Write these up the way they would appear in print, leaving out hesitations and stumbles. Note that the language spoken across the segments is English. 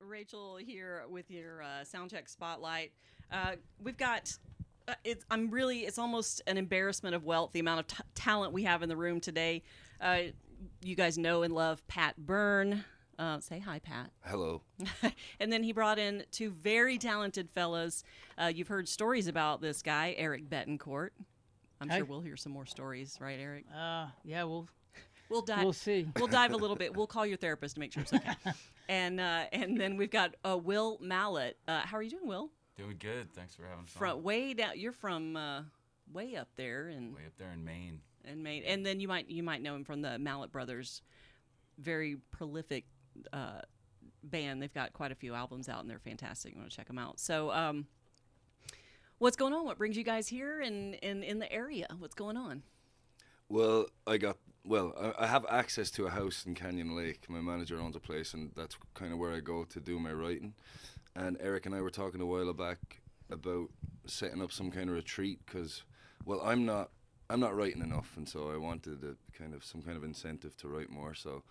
Rachel here with your Soundcheck Spotlight. We've got. It's almost an embarrassment of wealth, the amount of talent we have in the room today. You guys know and love Pat Byrne. Say hi, Pat. Hello. And then he brought in two very talented fellas. You've heard stories about this guy, Eric Bettencourt. I'm sure we'll hear some more stories, right, Eric? Yeah, We'll dive. we'll see. We'll dive a little bit. We'll call your therapist to make sure it's okay. And then we've got Will Mallet. How are you doing, Will? Doing good. Thanks for having fun. From way down. You're from way up there in Maine. And then you might know him from the Mallet brothers, very prolific band. They've got quite a few albums out, and they're fantastic. You want to check them out. So, what's going on? What brings you guys here and in the area? What's going on? Well, I have access to a house in Canyon Lake. My manager owns a place, and that's kind of where I go to do my writing. And Eric and I were talking a while back about setting up some kind of retreat because, well, I'm not writing enough, and so I wanted some kind of incentive to write more. So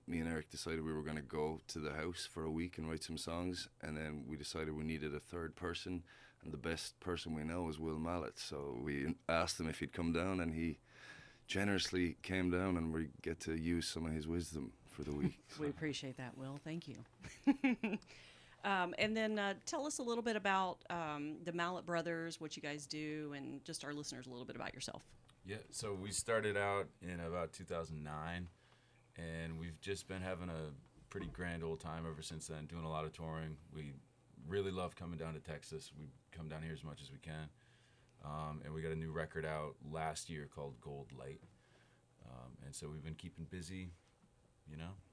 me and Eric decided we were going to go to the house for a week and write some songs, and then we decided we needed a third person, and the best person we know is Will Mallet. So we asked him if he'd come down, and he generously came down, and we get to use some of his wisdom for the week. So. We appreciate that, Will. Thank you. And then tell us a little bit about the Mallet brothers, what you guys do, and just our listeners a little bit about yourself. Yeah, so we started out in about 2009, and we've just been having a pretty grand old time ever since then, doing a lot of touring. We really love coming down to Texas. We come down here as much as we can. And we got a new record out last year called Gold Light. And so we've been keeping busy,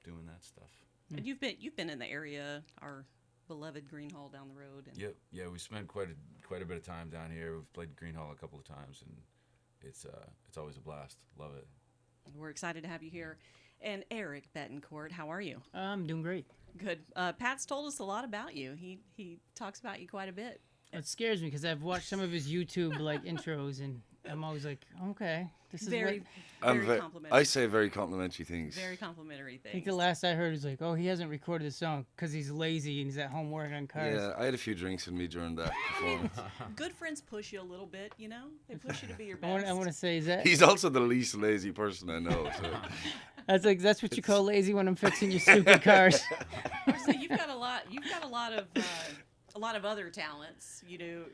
doing that stuff. And you've been in the area, our beloved Green Hall down the road. And Yep. Yeah, we spent quite a bit of time down here. We've played Green Hall a couple of times, and it's always a blast. Love it. We're excited to have you here. And Eric Bettencourt, how are you? I'm doing great. Good. Pat's told us a lot about you. He talks about you quite a bit. It scares me because I've watched some of his YouTube intros, and I'm always like, okay, this is Very complimentary. I say very complimentary things. Very complimentary I things. think the last I heard was like, oh, he hasn't recorded a song because he's lazy and he's at home working on cars. Yeah, I had a few drinks with me during that performance. Good friends push you a little bit, They push you to be your best. I want to say, is that He's also the least lazy person I know. So. that's what you call lazy when I'm fixing your stupid cars. So you've got a lot of other talents. You're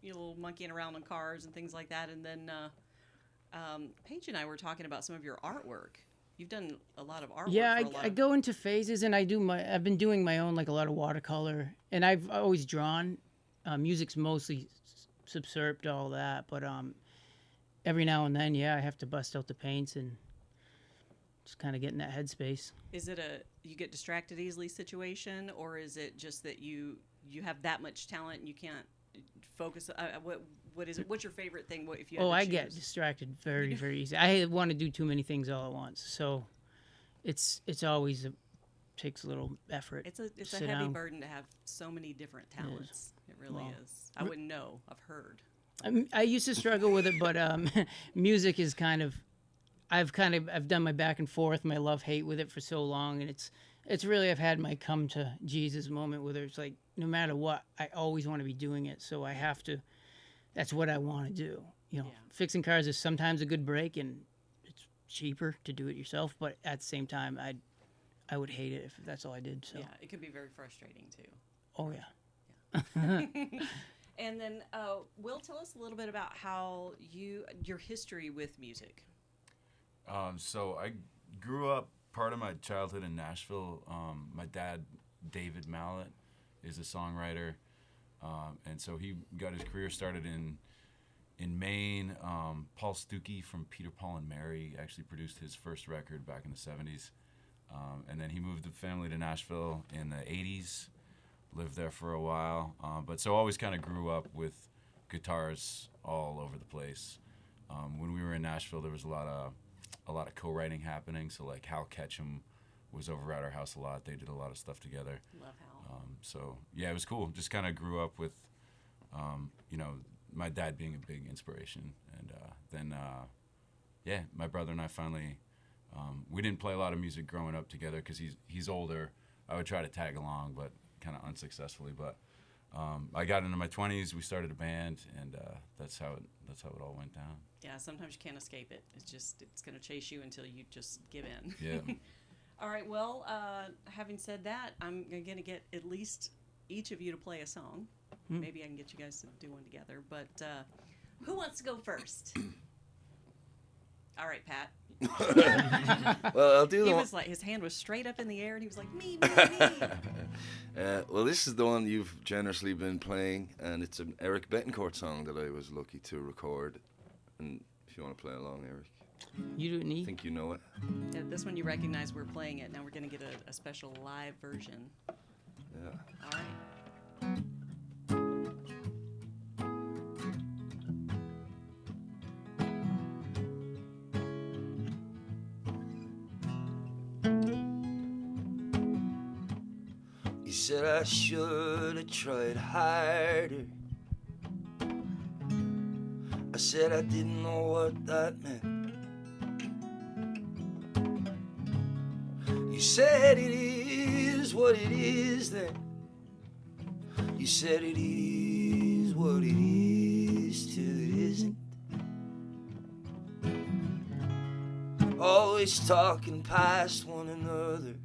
a little monkeying around on cars and things like that. And then Paige and I were talking about some of your artwork. You've done a lot of artwork. Yeah, I go into phases, and I've been doing my own, like a lot of watercolor, and I've always drawn. Music's mostly subserved all that, but every now and then, I have to bust out the paints and just kind of get in that headspace. Is it you get distracted easily situation, or is it just that you have that much talent and you can't focus? What is it? What's your favorite thing? What if you? I get distracted very, very easy. I want to do too many things all at once, so it's always takes a little effort. It's a heavy burden to have so many different talents. It really is. I wouldn't know. I've heard. I used to struggle with it, but music is I've done my back and forth, my love-hate with it for so long, and it's really, I've had my come to Jesus moment where it's like, no matter what, I always want to be doing it, so I have to, that's what I want to do. Fixing cars is sometimes a good break, and it's cheaper to do it yourself, but at the same time, I would hate it if that's all I did. So. Yeah, it could be very frustrating, too. Oh, yeah. And then, Will, tell us a little bit about how your history with music. So I grew up, part of my childhood in Nashville. My dad, David Mallet, is a songwriter, and so he got his career started in Maine. Paul Stuckey from Peter, Paul and Mary actually produced his first record back in the 70s, and then he moved the family to Nashville in the 80s, lived there for a while, but so always kind of grew up with guitars all over the place. When we were in Nashville, there was a lot of co-writing happening. So like Hal Ketchum was over at our house a lot. They did a lot of stuff together. Love Hal. So yeah, it was cool. Just kind of grew up with, my dad being a big inspiration, and then my brother and I finally, we didn't play a lot of music growing up together because he's older. I would try to tag along, but kind of unsuccessfully. But I got into my 20s. We started a band, and that's how it all went down. Yeah, sometimes you can't escape it. It's going to chase you until you just give in. Yeah. All right, well, having said that, I'm going to get at least each of you to play a song. Maybe I can get you guys to do one together. But who wants to go first? All right, Pat. Well, I'll do He the one. was like, his hand was straight up in the air, and he was like, me, me, me. Well, this is the one you've generously been playing, and it's an Eric Bettencourt song that I was lucky to record. And if you want to play along, Eric, You do it I neat. think you know it. Yeah, this one you recognize we're playing it. Now we're going to get a special live version. Yeah. All right. You said I should have tried harder. I said I didn't know what that meant. You said it is what it is then. You said it is what it is till it isn't. Always talking past one another,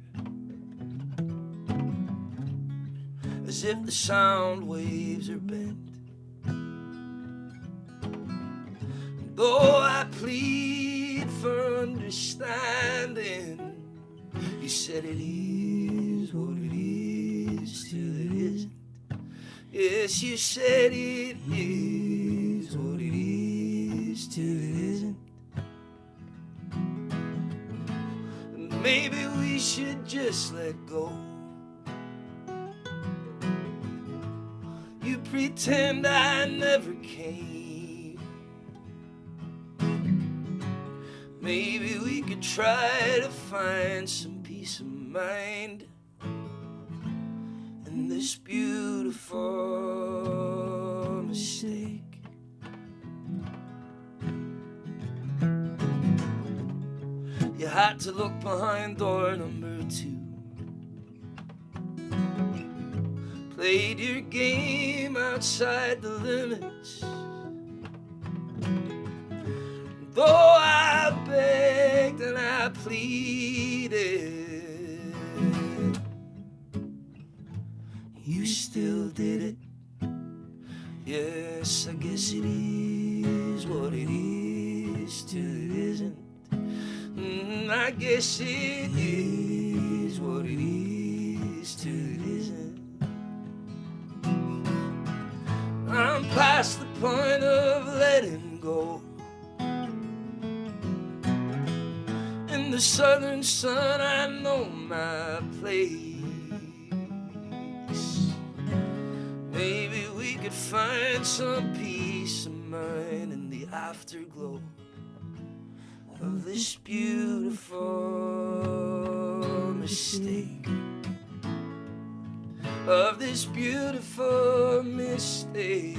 as if the sound waves are bent. Though I plead for understanding, you said it is what it is till it isn't. Yes, you said it is what it is till it isn't. And maybe we should just let go. You pretend I never came. Maybe we could try to find some peace of mind in this beautiful mistake. You had to look behind door number 2. Played your game outside the limits. Though I begged and I pleaded, you still did it. Yes, I guess it is what it is till it isn't. I guess it is what it is till it isn't. I'm past the point of letting go. In the southern sun, I know my place. Maybe we could find some peace of mind in the afterglow of this beautiful mistake. Of this beautiful mistake.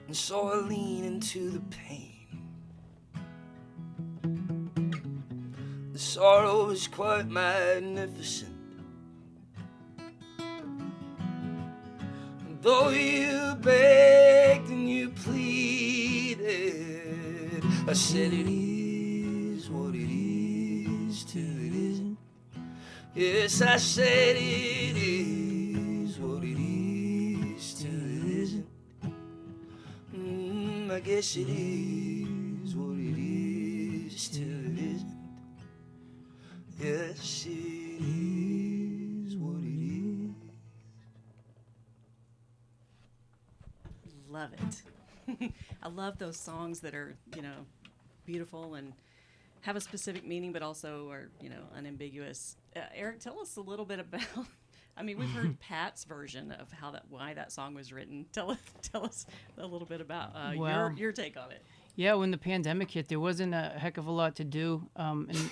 And so I lean into the pain. The sorrow is quite magnificent. And though you begged and you pleaded, I said it is what it is till it isn't. Yes, I said it is what it is till it isn't. I guess it is what it is till it isn't. Yes, it is what it is. love it. I love those songs that are, beautiful and have a specific meaning, but also are, unambiguous. Eric, tell us a little bit about. I mean, we've heard Pat's version of why that song was written. Tell us a little bit about your take on it. Yeah, when the pandemic hit, there wasn't a heck of a lot to do, and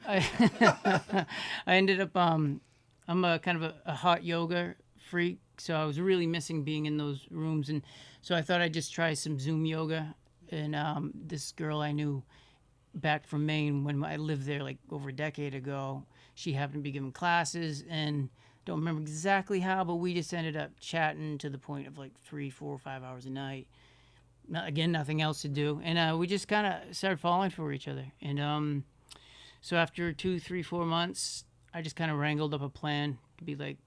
I I ended up I'm a kind of a hot yoga freak, so I was really missing being in those rooms, and so I thought I'd just try some Zoom yoga. And this girl I knew back from Maine when I lived there like over a decade ago, she happened to be giving classes, and don't remember exactly how, but we just ended up chatting to the point of like 3, 4, 5 hours a night. Again, nothing else to do, and we just kind of started falling for each other. And so after 2, 3, 4 months, I just kind of wrangled up a plan to be like,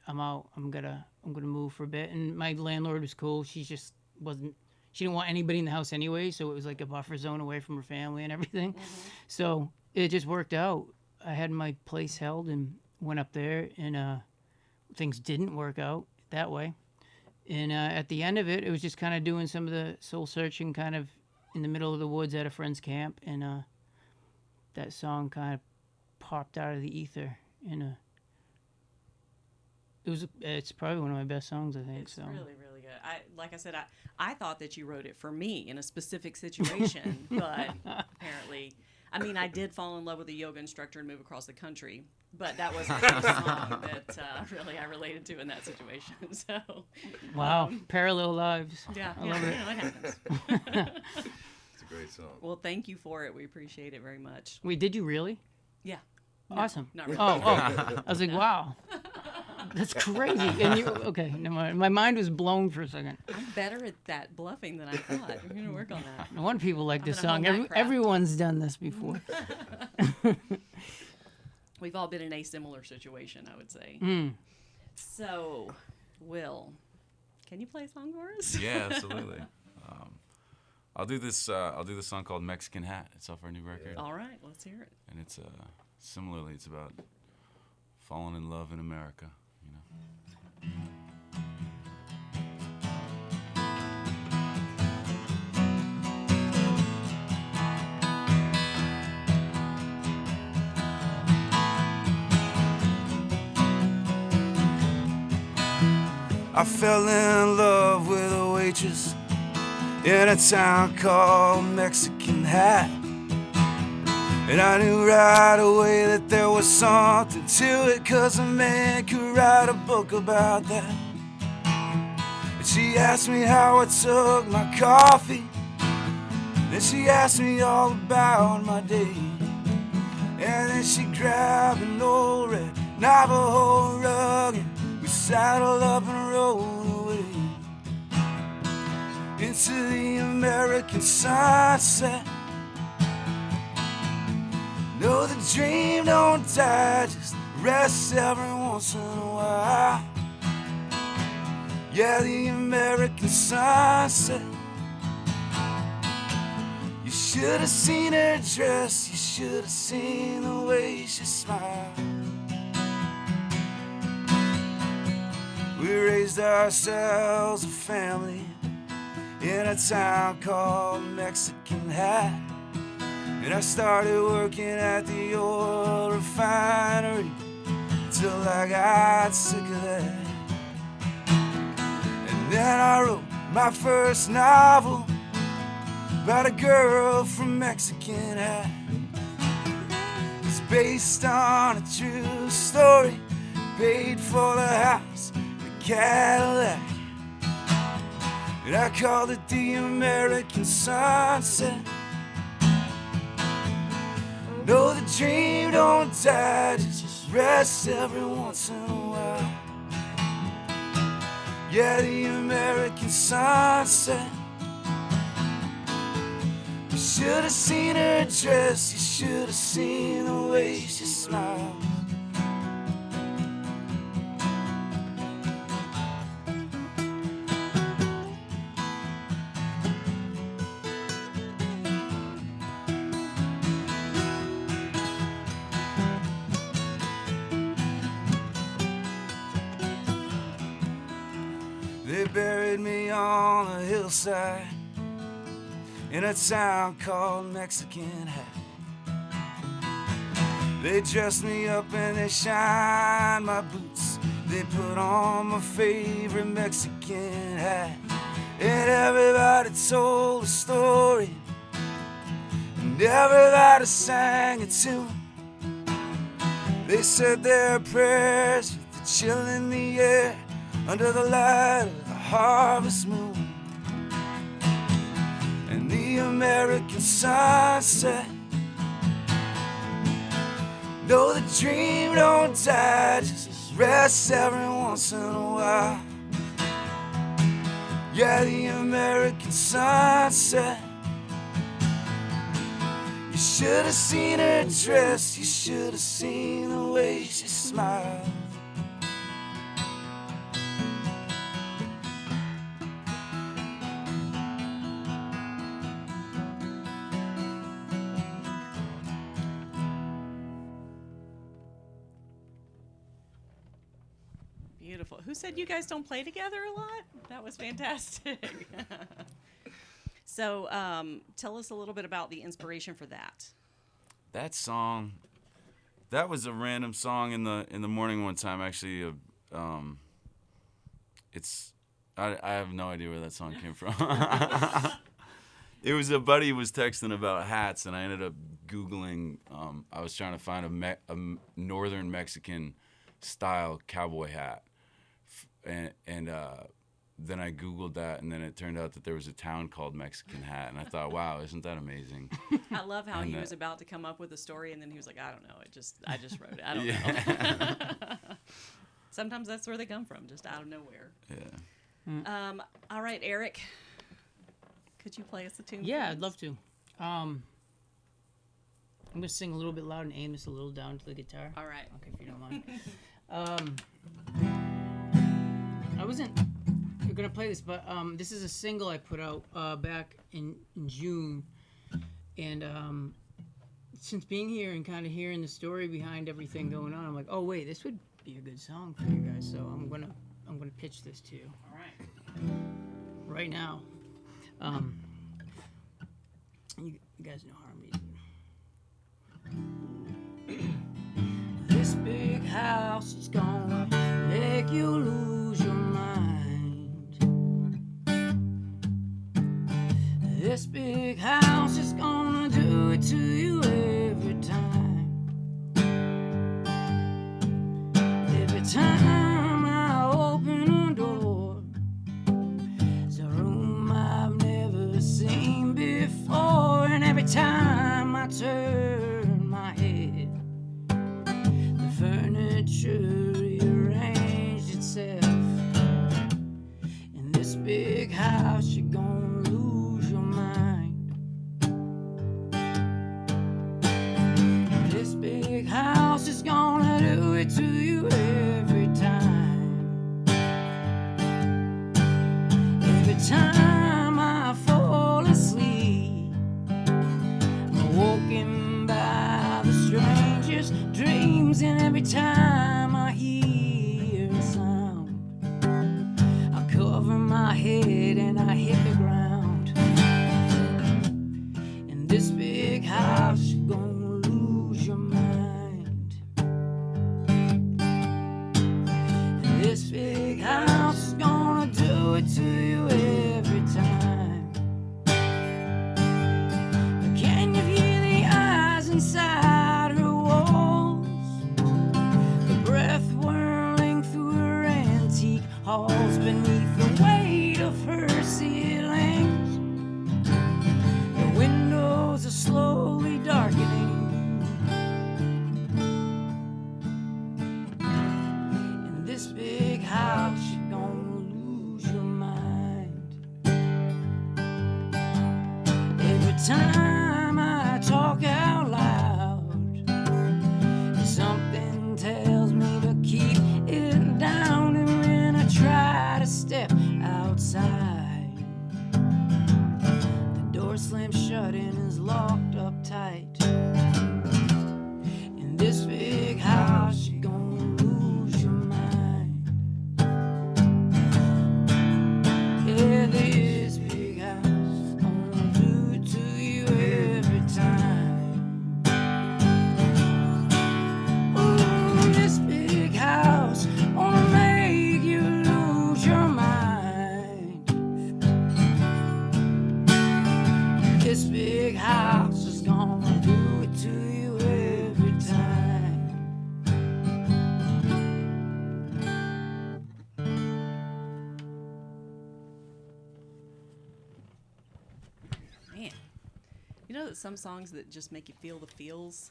I'm out. I'm gonna move for a bit. And my landlord was cool. She just wasn't. She didn't want anybody in the house anyway, so it was like a buffer zone away from her family and everything. Mm-hmm. So it just worked out. I had my place held and went up there, and things didn't work out that way. And at the end of it, it was just kind of doing some of the soul searching kind of in the middle of the woods at a friend's camp, and that song kind of popped out of the ether. And it's probably one of my best songs, I think. It's really, really good. Like I said, I thought that you wrote it for me in a specific situation, but apparently, I mean, I did fall in love with a yoga instructor and move across the country, but that wasn't the song that really I related to in that situation. So, wow, parallel lives. Yeah, I love it. It happens. It's a great song. Well, thank you for it. We appreciate it very much. Wait, did you really? Yeah. Awesome. Not really. Oh, I was like, wow. That's crazy. And you, okay, never mind. My mind was blown for a second. I'm better at that bluffing than I thought. We're going to work on that. No wonder people like this gonna song. hone that craft. Everyone's done this before. We've all been in a similar situation, I would say. Mm. So, Will, can you play a song for us? Yeah, absolutely. I'll do this song called Mexican Hat. It's off our new record. All right, let's hear it. And it's similarly, it's about falling in love in America, you know. I fell in love with a waitress in a town called Mexican Hat. And I knew right away that there was something to it, 'cause a man could write a book about that. And she asked me how I took my coffee. Then she asked me all about my day. And then she grabbed an old red Navajo rug, and we saddled up and rode away into the American sunset. No, the dream don't die, just rest every once in a while. Yeah, the American sunset. You should have seen her dress, you should have seen the way she smiled. We raised ourselves a family in a town called Mexican Hat. And I started working at the oil refinery till I got sick of that. And then I wrote my first novel about a girl from Mexican Hat. It's based on a true story, paid for the house in a Cadillac. And I called it the American sunset. No, the dream don't die, just rest every once in a while. Yeah, the American sunset. You should have seen her dress, you should have seen the way she smiles. They buried me on a hillside in a town called Mexican Hat. They dressed me up and they shined my boots. They put on my favorite Mexican hat. And everybody told a story, and everybody sang a tune. They said their prayers with the chill in the air under the light of the harvest moon. And the American sunset, no, the dream don't die, just rest every once in a while. Yeah, the American sunset. You should have seen her dress, you should have seen the way she smiled. Beautiful. Who said you guys don't play together a lot? That was fantastic. So tell us a little bit about the inspiration for that. That song, that was a random song in the morning one time. Actually, I have no idea where that song came from. It was a buddy who was texting about hats, and I ended up Googling. I was trying to find a northern Mexican style cowboy hat, and then I Googled that, and then it turned out that there was a town called Mexican Hat, and I thought, wow, isn't that amazing? I love how he was about to come up with a story, and then he was like, I don't know, I just wrote it. I don't know. Sometimes that's where they come from, just out of nowhere. Yeah. All right, Eric, could you play us a tune? Yeah, please? I'd love to. I'm gonna sing a little bit loud and aim this a little down to the guitar. All right. Okay, if you don't mind. I wasn't gonna play this, but this is a single I put out back in June, and since being here and kind of hearing the story behind everything going on, I'm like, oh wait, this would be a good song for you guys. So I'm gonna pitch this to you. All right. Right now. You guys know harmonies. This big house is gonna make you lose your mind. This big house is gonna do it to you every time. Every time I open a door, it's a room I've never seen before. And every time I turn my head, the furniture rearranged itself. In this big house, you're gonna lose your mind. This big house is gonna do it to you every time. Every time I fall asleep, I'm woken by the strangest dreams, and every time I hear a sound, I cover my head and I hit the ground. In this big house, you're gonna lose your mind. This big house is gonna do it to you every time. Can you hear the eyes inside her walls? The breath whirling through her antique halls beneath the weight of her ceilings. The windows are slowly darkening. In this big house, you're gonna lose your mind. Every time I talk out loud, something tells me to keep it down. And when I try to step outside, You know that some songs that just make you feel the feels.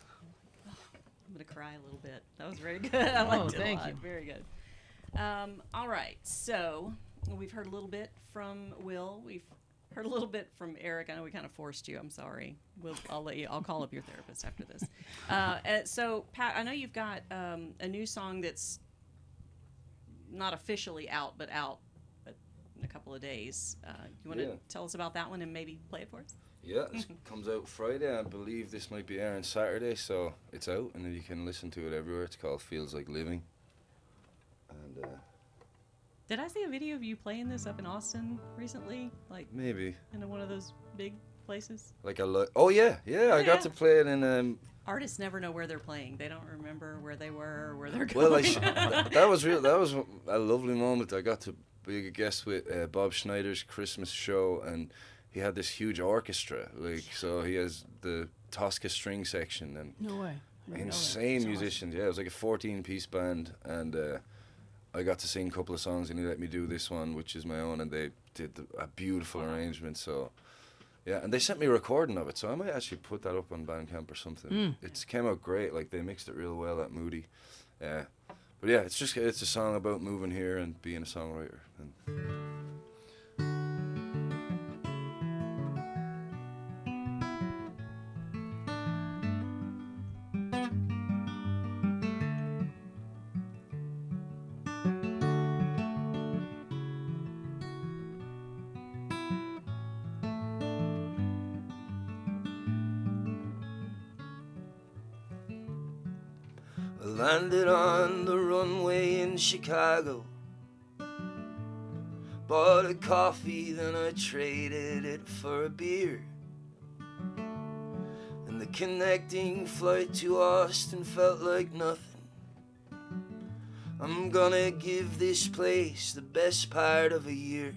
Oh, I'm gonna cry a little bit. That was very good. I liked it a thank lot. you. Very good. All right, so we've heard a little bit from Will. We've heard a little bit from Eric. I know we kind of forced you. I'm sorry. I'll let you. I'll call up your therapist after this. So Pat, I know you've got a new song that's not officially out, but out in a couple of days. You want to tell us about that one and maybe play it for us? Yeah, it comes out Friday. I believe this might be airing Saturday, so it's out, and then you can listen to it everywhere. It's called Feels Like Living. And Did I see a video of you playing this up in Austin recently? Like maybe in one of those big places? like oh yeah, I got to play it in. Artists never know where they're playing. They don't remember where they were or where they're Well, going. that was real. That was a lovely moment. I got to be a guest with Bob Schneider's Christmas show, and he had this huge orchestra. Like, so he has the Tosca string section and No way. I didn't know that. insane That's musicians. Yeah, it was like a 14-piece band, and I got to sing a couple of songs, and he let me do this one, which is my own, and they did a beautiful arrangement. So, yeah, and they sent me a recording of it, so I might actually put that up on Bandcamp or something. It came out great. Like, they mixed it real well at Moody. Yeah, but yeah, it's a song about moving here and being a songwriter. And I landed on the runway in Chicago, bought a coffee, then I traded it for a beer. And the connecting flight to Austin felt like nothing. I'm gonna give this place the best part of a year.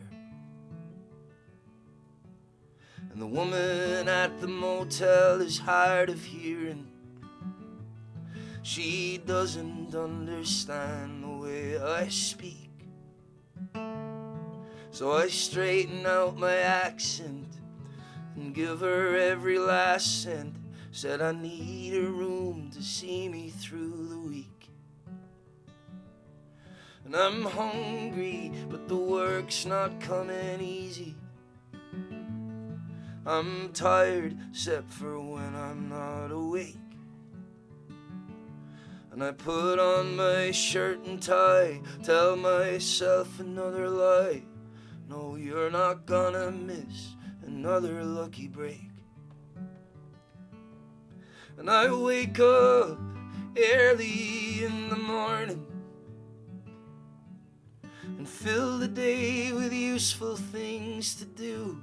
And the woman at the motel is hard of hearing. She doesn't understand the way I speak. So I straighten out my accent and give her every last cent. Said I need a room to see me through the week. And I'm hungry, but the work's not coming easy. I'm tired, except for when I'm not awake. And I put on my shirt and tie, tell myself another lie. No, you're not gonna miss another lucky break. And I wake up early in the morning and fill the day with useful things to do.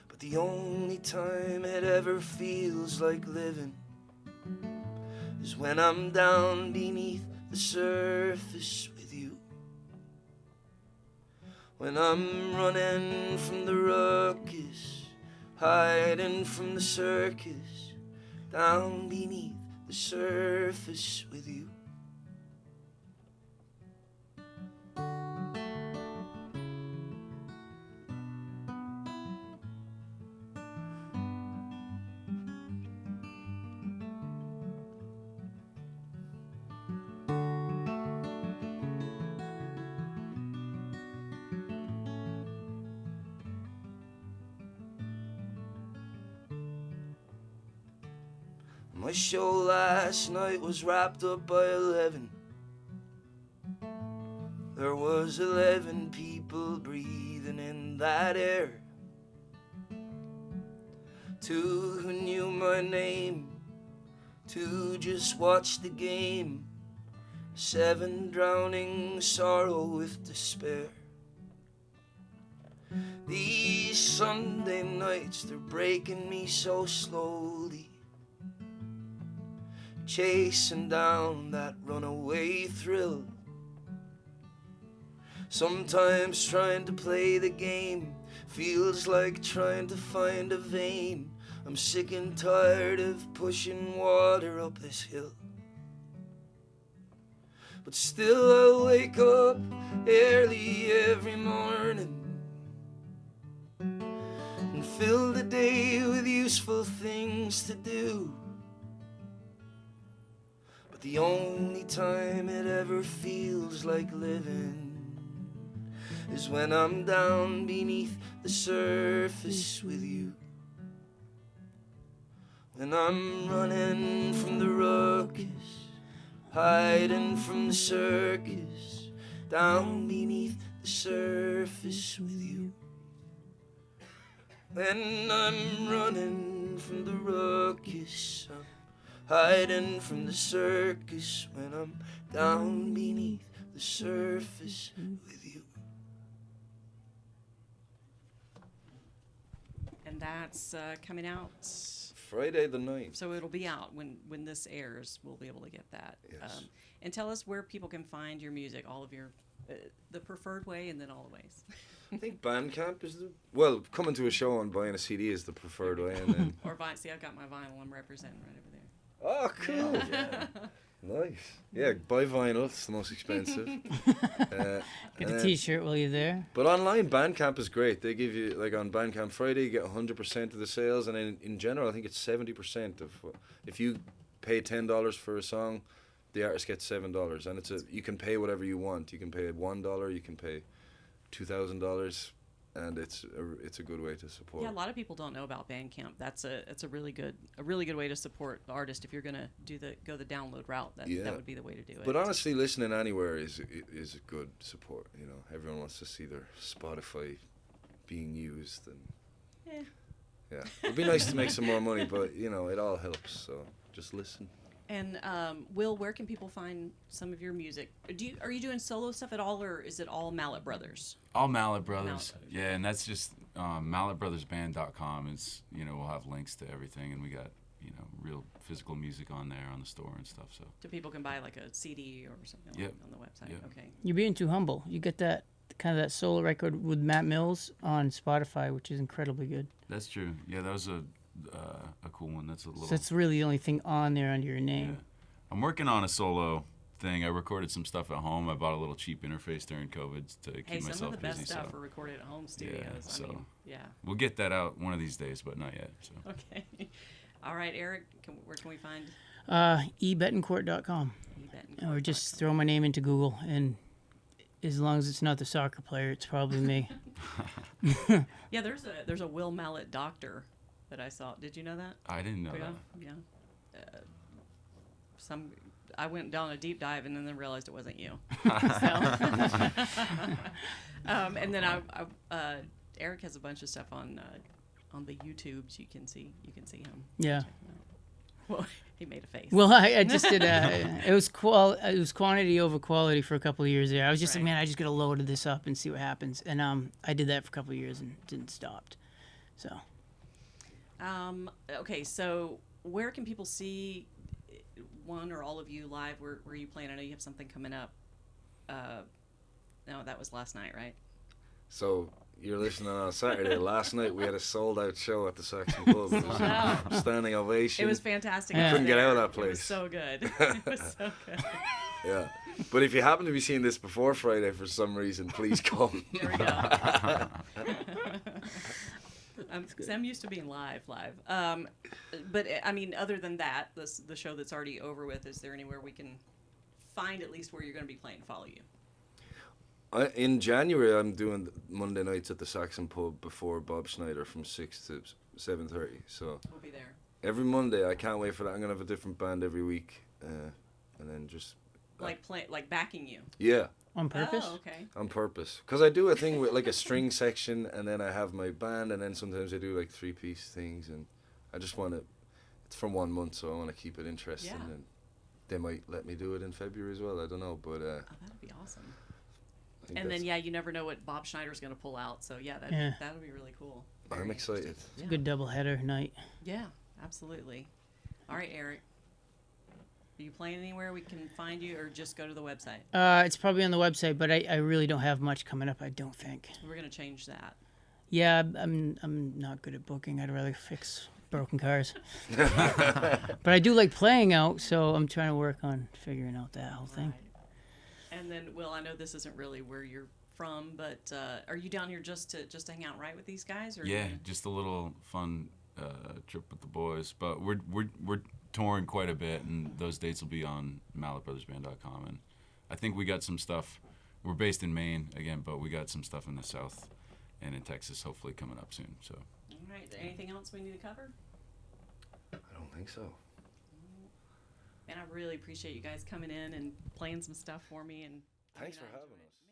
But the only time it ever feels like living is when I'm down beneath the surface with you. When I'm running from the ruckus, hiding from the circus, down beneath the surface with you. My show last night was wrapped up by 11. There was 11 people breathing in that air. 2 who knew my name, 2 just watched the game, 7 drowning sorrow with despair. These Sunday nights, they're breaking me so slowly, chasing down that runaway thrill. Sometimes trying to play the game feels like trying to find a vein. I'm sick and tired of pushing water up this hill. But still I wake up early every morning and fill the useful things to do. But the only time it ever feels like living is when I'm down beneath the surface with you. When I'm running from the ruckus, hiding from the circus, down beneath the surface with you. When I'm running from the ruckus, I'm hiding from the circus. When I'm down beneath the surface with you. And that's coming out. Friday the 9th. So it'll be out when this airs. We'll be able to get that. Yes. And tell us where people can find your music, all of your, the preferred way, and then all the ways. I think Bandcamp is the, well, coming to a show and buying a CD is the preferred way, and then Or vinyl. See, I've got my vinyl. I'm representing right over there. oh, cool. Yeah. Nice. Yeah, buy vinyl. It's the most expensive. Get a T-shirt while you're there. But online, Bandcamp is great. They give you, like on Bandcamp Friday, you get 100% of the sales, and then in general, I think it's 70% of. If you pay $10 for a song, the artist gets $7, and you can pay whatever you want. You can pay $1, you can pay $2,000, and it's a good way to support. Yeah, a lot of people don't know about Bandcamp. It's a really good way to support the artist. If you're gonna go the download route, that would be the way to do it. But honestly, listening anywhere is a good support. You know, everyone wants to see their Spotify being used, and yeah, it'd be nice to make some more money, but you know, it all helps. So just listen. And Will, where can people find some of your music? Are you doing solo stuff at all, or is it all Mallett Brothers? All Mallet Brothers. Mallet Brothers. Yeah, and that's just malletbrothersband.com. It's, we'll have links to everything, and we got, real physical music on there on the store and stuff. So People can buy like a CD or something Yep. on the website. Yep. Okay. You're being too humble. You get that kind of that solo record with Matt Mills on Spotify, which is incredibly good. that's true. Yeah, that was a cool one. That's a little. So that's really the only thing on there under your Yeah. name. I'm working on a solo thing. I recorded some stuff at home. I bought a little cheap interface during COVID to keep Hey, myself some of the busy. best stuff So are recorded at home studios. so- I mean, yeah. we'll get that out one of these days, but not yet. So Okay. All right, Eric. Where can we find Bettencourt.com. Bettencourt? Or just throw my name into Google, and as long as it's not the soccer player, it's probably me. Yeah, there's a Will Mallett doctor that I saw. Did you know that? I didn't know Yeah, that. yeah. I went down a deep dive and then realized it wasn't you. So, and then Eric has a bunch of stuff on the YouTubes. You can see him. Yeah. Well, he made a face. Well, I just did. It was quantity over quality for a couple of years there. I was just like, Right. man, I just gotta load this up and see what happens. And I did that for a couple of years and didn't stop. So. Okay, so where can people see one or all of you live? Where are you playing? I know you have something coming up. No, that was last night, right? So you're listening on Saturday. Last night we had a sold-out show at the Saxon Pub. It was a standing ovation. It was fantastic. Yeah. I was Couldn't get there. out of that It place. was so good. It was so good. Yeah. But if you happen to be seeing this before Friday for some reason, please come. There we go. Sam used to being live. But I mean, other than that, the show that's already over with, is there anywhere we can find at least where you're going to be playing Follow You? In January, I'm doing Monday nights at the Saxon Pub before Bob Schneider from 6 to 7:30. So We'll be there. every Monday, I can't wait for that. I'm gonna have a different band every week, and then just Like backing you. yeah, On purpose? Oh, okay. on purpose. Because I do a thing with like a string section, and then I have my band, and then sometimes I do like 3-piece things, and I just want to. It's for 1 month, so I want to keep it interesting, Yeah. and they might let me do it in February as well. I don't know, but Oh, that'd be awesome. I think And then that's- you never know what Bob Schneider's going to pull out. So yeah, Yeah. that would be really cool. I'm Very excited. interesting. It's a good doubleheader night. Yeah, absolutely. All right, Eric. Are you playing anywhere we can find you, or just go to the website? It's probably on the website, but I really don't have much coming up, I don't think. We're going to change that. Yeah, I'm not good at booking. I'd rather fix broken cars. But I do like playing out, so I'm trying to work on figuring out that whole thing. Right. And then, Will, I know this isn't really where you're from, but are you down here just to hang out right with these guys? Or yeah, just a little fun trip with the boys. But we're touring quite a bit, and those dates will be on MallettBrothersBand.com. And I think we got some stuff. We're based in Maine again, but we got some stuff in the South and in Texas, hopefully coming up soon. So. All right. Anything else we need to cover? I don't think so. And I really appreciate you guys coming in and playing some stuff for me. And Thanks for I having enjoyed it. us.